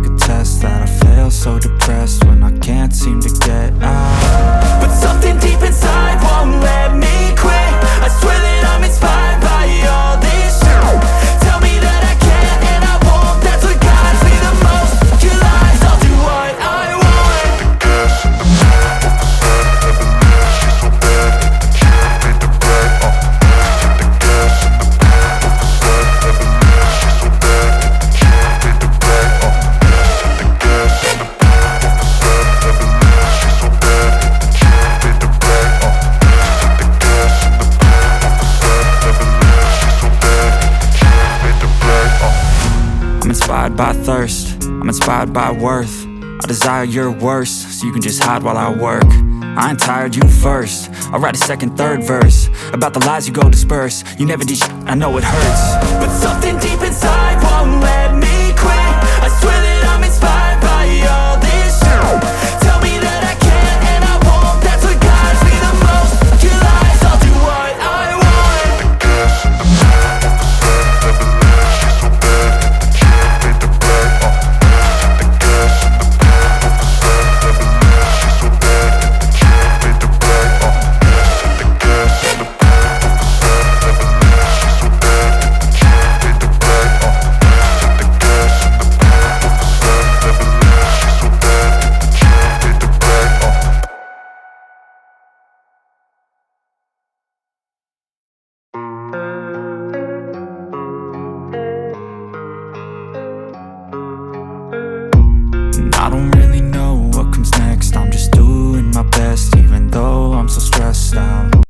can attest that I feel so depressed when I can't seem to get out. But something deep inside won't let me quit. I swear that I'm inspired by all this shit. Tell me that I can't and I won't. That's what guides me the most. Your lies, I'll do what I want. I'm inspired by thirst, I'm inspired by worth. I desire your worst, so you can just hide while I work. I ain't tired, you first. I'll write a second, third verse about the lies you go disperse. You never did shit, I know it hurts. But something deep inside won't let me quit. I swear that I'm inspired by all this shit. Tell me that I can't and I won't. That's what guides me the most. Your lies, I'll do what I want. I don't really know